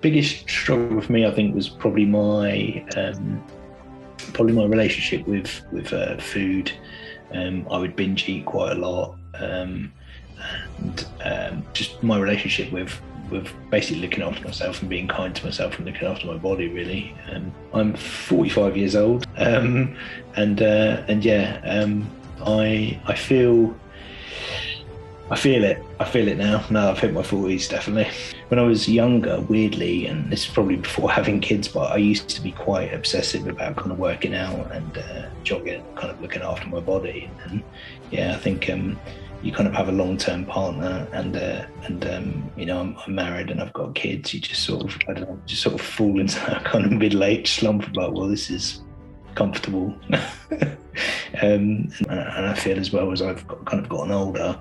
Biggest struggle for me, I think, was probably my relationship with food. I would binge eat quite a lot, and just my relationship with basically looking after myself and being kind to myself and looking after my body. Really, I'm 45 years old, and yeah, I feel. I feel it. I feel it now. Now I've hit my 40s, definitely. When I was younger, weirdly, and this is probably before having kids, but I used to be quite obsessive about kind of working out and jogging, kind of looking after my body. And yeah, I think you kind of have a long-term partner, and you know, I'm married and I've got kids. You just sort of, I don't know, just sort of fall into that kind of middle-aged slump of like, well, this is comfortable. And I feel as well as kind of gotten older,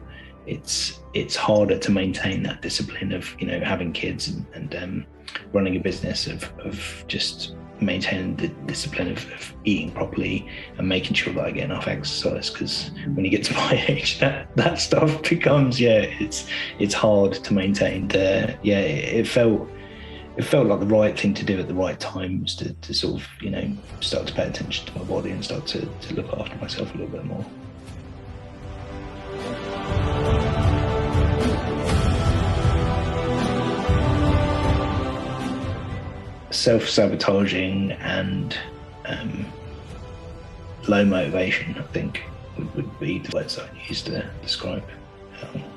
it's harder to maintain that discipline of, you know, having kids and running a business of just maintaining the discipline of eating properly and making sure that I get enough exercise, because when you get to my age, that stuff becomes, it's hard to maintain. It felt like the right thing to do at the right time, was to sort of, you know, start to pay attention to my body and start to look after myself a little bit more. Self-sabotaging and low motivation, I think, would be the words I use to describe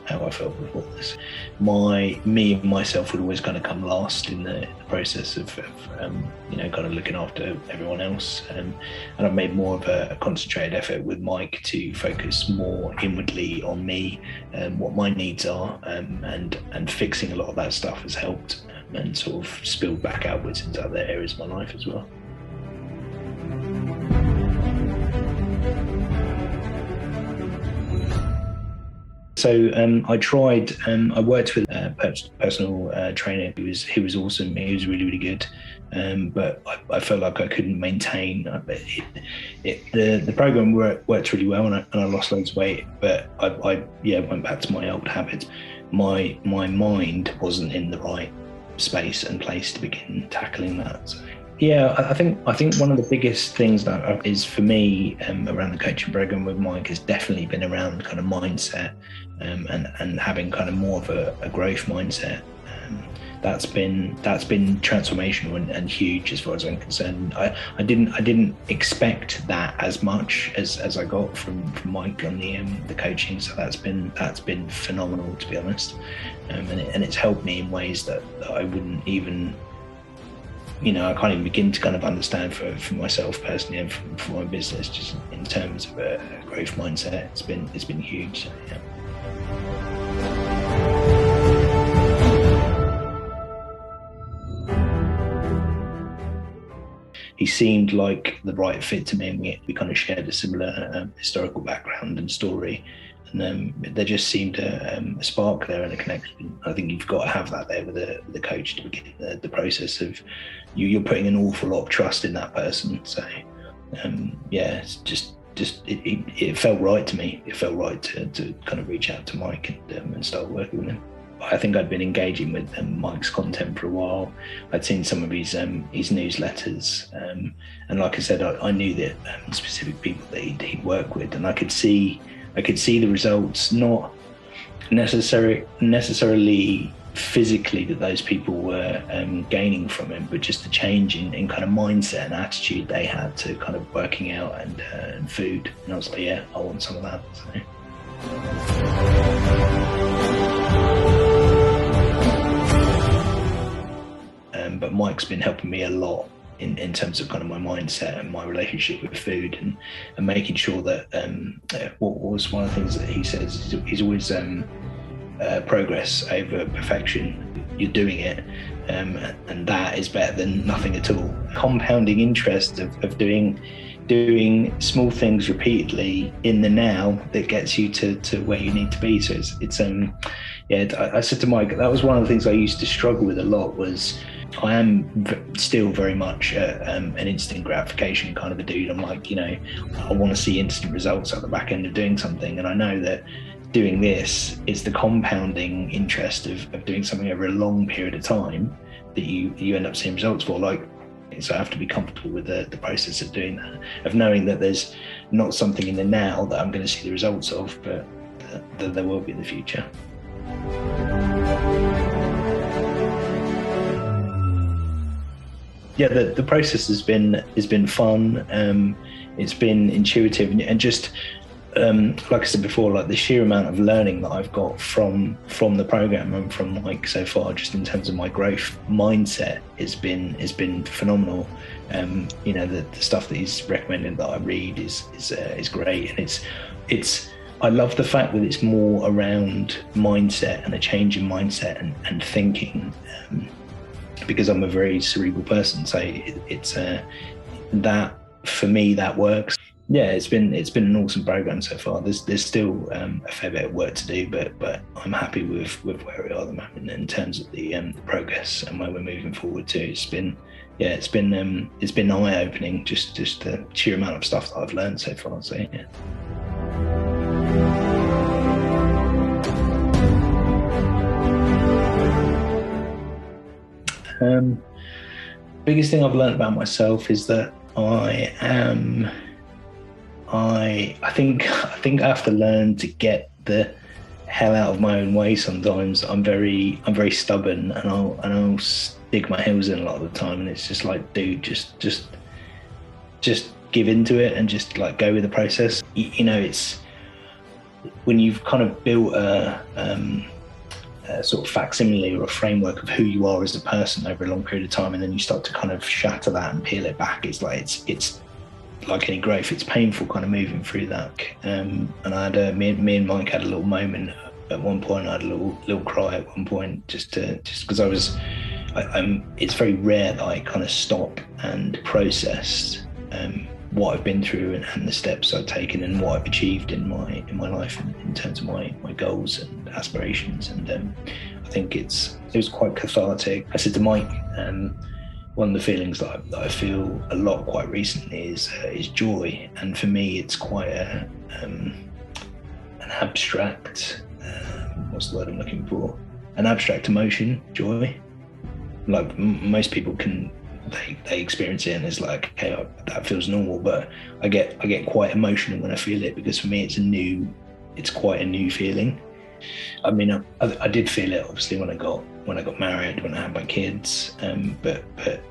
how I felt before this. Me and myself would always kind of come last in the process of you know, kind of looking after everyone else. And I've made more of a concentrated effort with Mike to focus more inwardly on me and what my needs are, and fixing a lot of that stuff has helped, and sort of spilled back outwards into other areas of my life as well. So I tried. I worked with a personal trainer. He was awesome. He was really good. But I felt like I couldn't maintain. The program worked really well, and I lost loads of weight. But I went back to my old habits. My mind wasn't in the right space and place to begin tackling that. So, yeah, I think one of the biggest things that is for me around the coaching program with Mike has definitely been around kind of mindset, and having kind of more of a growth mindset. That's been transformational and huge as far as I'm concerned. I didn't expect that as much as I got from Mike on the coaching. So that's been phenomenal, to be honest, and it's helped me in ways that I wouldn't even, you know, I can't even begin to kind of understand for myself personally and for my business, just in terms of a growth mindset. It's been huge. So, yeah. He seemed like the right fit to me, and we kind of shared a similar historical background and story, and there just seemed a spark there and a connection. I think you've got to have that there with the coach to begin the process of you're putting an awful lot of trust in that person. So yeah, it's just it felt right to me. It felt right to kind of reach out to Mike and start working with him. I think I'd been engaging with Mike's content for a while. I'd seen some of his newsletters, and like I said, I knew that specific people that he'd work with, and I could see the results, not necessarily physically that those people were gaining from him, but just the change in kind of mindset and attitude they had to kind of working out and food. And I was like, yeah, I want some of that. So. But Mike's been helping me a lot in terms of kind of my mindset and my relationship with food, and making sure that what was one of the things that he says, he's always progress over perfection. You're doing it, and that is better than nothing at all. Compounding interest of doing small things repeatedly in the now that gets you to where you need to be. So it's yeah, I said to Mike, that was one of the things I used to struggle with a lot. Was I am still very much an instant gratification kind of a dude. I'm like, you know, I want to see instant results at the back end of doing something, and I know that doing this, it's the compounding interest of doing something over a long period of time that you end up seeing results for. Like, so I have to be comfortable with the process of doing that, of knowing that there's not something in the now that I'm going to see the results of, but that there will be in the future. Yeah, the process has been fun. It's been intuitive, and just like I said before, like the sheer amount of learning that I've got from the program and from Mike so far, just in terms of my growth mindset, has been phenomenal. You know, the stuff that he's recommended that I read is great, and it's I love the fact that it's more around mindset and a change in mindset and thinking, because I'm a very cerebral person, so it's that for me that works. Yeah, it's been an awesome program so far. There's still a fair bit of work to do, but I'm happy with where we are at the moment in terms of the progress and where we're moving forward to. It's been eye-opening, just the sheer amount of stuff that I've learned so far. So yeah. Biggest thing I've learned about myself is that I think I have to learn to get the hell out of my own way sometimes. I'm very stubborn, and I'll dig my heels in a lot of the time, and it's just like, dude, just give into it and just like go with the process. You know, it's when you've kind of built a sort of facsimile or a framework of who you are as a person over a long period of time, and then you start to kind of shatter that and peel it back. It's like it's like any growth, it's painful kind of moving through that. And I had me and Mike had a little moment at one point. I had a little cry at one point, just because it's very rare that I kind of stop and process what I've been through and the steps I've taken and what I've achieved in my life in terms of my goals and aspirations. And I think it was quite cathartic. I said to Mike, one of the feelings that I feel a lot quite recently is joy, and for me it's quite an abstract what's the word I'm looking for? An abstract emotion, joy. Like most people can. They experience it and it's like, okay, that feels normal, but I get quite emotional when I feel it, because for me it's quite a new feeling. I mean, I did feel it obviously when I got married, when I had my kids, but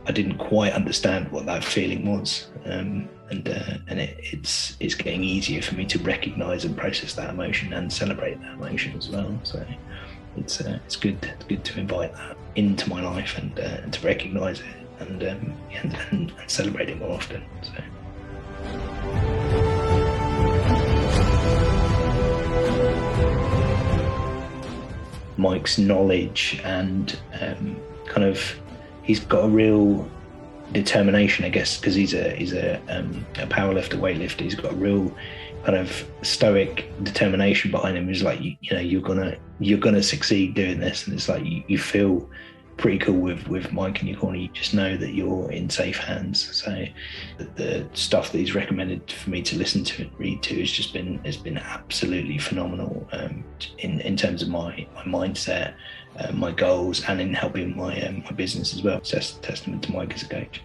I didn't quite understand what that feeling was, and it's getting easier for me to recognise and process that emotion and celebrate that emotion as well. So it's good to invite that into my life and to recognise it. And celebrate it more often. So. Mike's knowledge and kind of, he's got a real determination, I guess, because he's a powerlifter, weightlifter. He's got a real kind of stoic determination behind him. He's like, you know, you're gonna succeed doing this, and it's like you feel pretty cool with Mike in your corner. You just know that you're in safe hands. So the stuff that he's recommended for me to listen to and read to has been absolutely phenomenal, in terms of my mindset, my goals, and in helping my business as well. It's a testament to Mike as a coach.